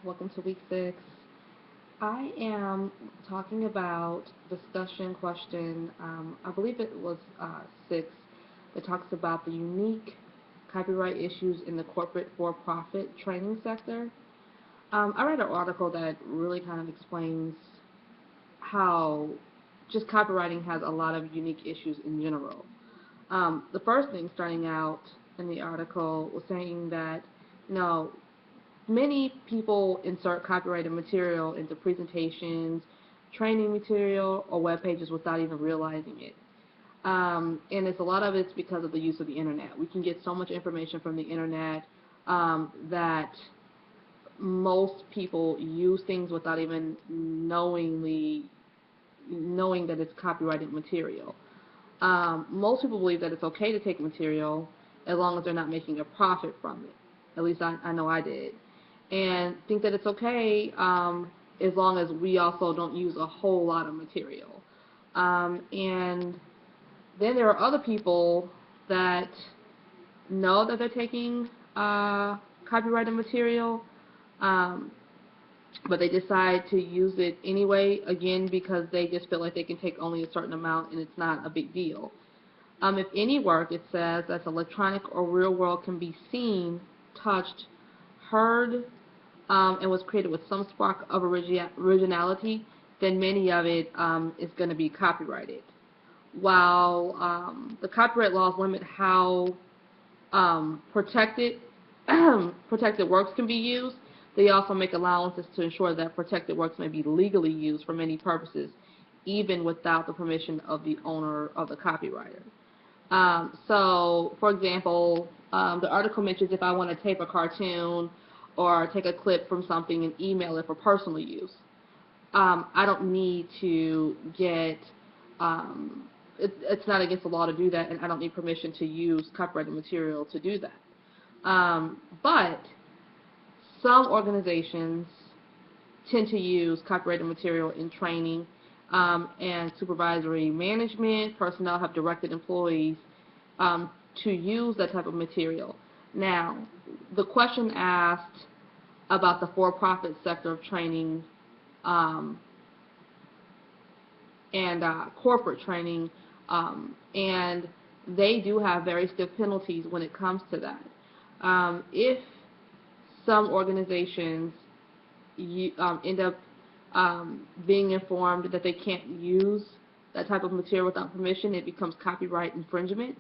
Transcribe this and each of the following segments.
Welcome to week 6. I am talking about discussion question, I believe it was 6, that talks about the unique copyright issues in the corporate for-profit training sector. I read an article that really kind of explains how just copywriting has a lot of unique issues in general. The first thing starting out in the article was saying that, you know, many people insert copyrighted material into presentations, training material, or web pages without even realizing it. And it's a lot of it's because of the use of the internet. We can get so much information from the internet that most people use things without even knowing that it's copyrighted material. Most people believe that it's okay to take material as long as they're not making a profit from it. At least I know I did. And think that it's okay as long as we also don't use a whole lot of material. And then there are other people that know that they're taking copyrighted material, um, but they decide to use it anyway, again, because they just feel like they can take only a certain amount and it's not a big deal. If any work, it says, that's electronic or real world can be seen, touched, heard, and was created with some spark of originality, then many of it is going to be copyrighted. While the copyright laws limit how protected protected works can be used, they also make allowances to ensure that protected works may be legally used for many purposes, even without the permission of the owner of the copywriter. So, for example, the article mentions if I want to tape a cartoon or take a clip from something and email it for personal use. I don't need to get, it's not against the law to do that, and I don't need permission to use copyrighted material to do that. But some organizations tend to use copyrighted material in training and supervisory management. Personnel have directed employees to use that type of material. Now, the question asked about the for-profit sector of training um, and corporate training, and they do have very stiff penalties when it comes to that. If some organizations end up being informed that they can't use that type of material without permission, it becomes copyright infringement,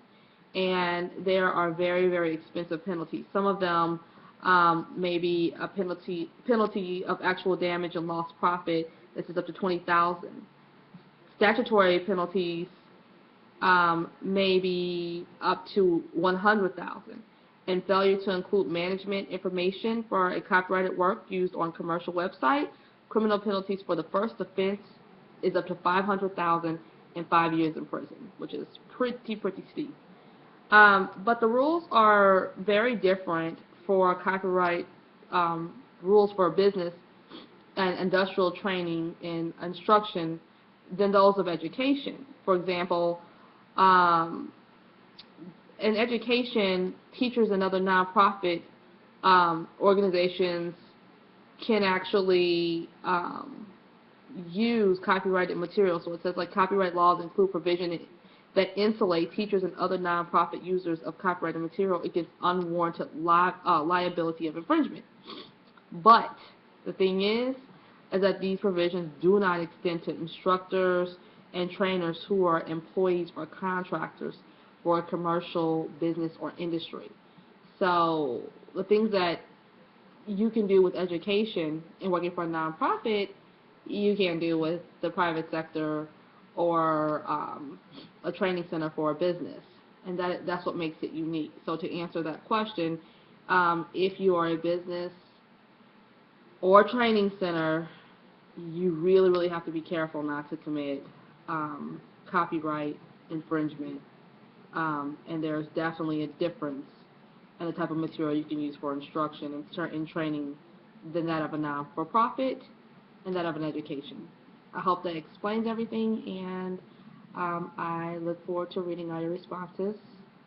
and there are very, very expensive penalties. Some of them may be a penalty of actual damage and lost profit. This is up to $20,000. Statutory penalties may be up to $100,000. And failure to include management information for a copyrighted work used on commercial website, criminal penalties for the first offense is up to $500,000 and 5 years in prison, which is pretty steep. But the rules are very different for copyright rules for business and industrial training and instruction than those of education. For example, in education, teachers and other nonprofit organizations can actually use copyrighted material. So it says like copyright laws include provision that insulate teachers and other nonprofit users of copyrighted material against unwarranted liability of infringement. But the thing is that these provisions do not extend to instructors and trainers who are employees or contractors for a commercial business or industry. So the things that you can do with education and working for a nonprofit, you can do with the private sector or a training center for a business. And that's what makes it unique. So to answer that question, if you are a business or training center, you really, really have to be careful not to commit copyright infringement. And there's definitely a difference in the type of material you can use for instruction and training than that of a non-for-profit and that of an education. I hope that explains everything, and I look forward to reading all your responses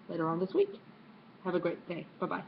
later on this week. Have a great day. Bye-bye.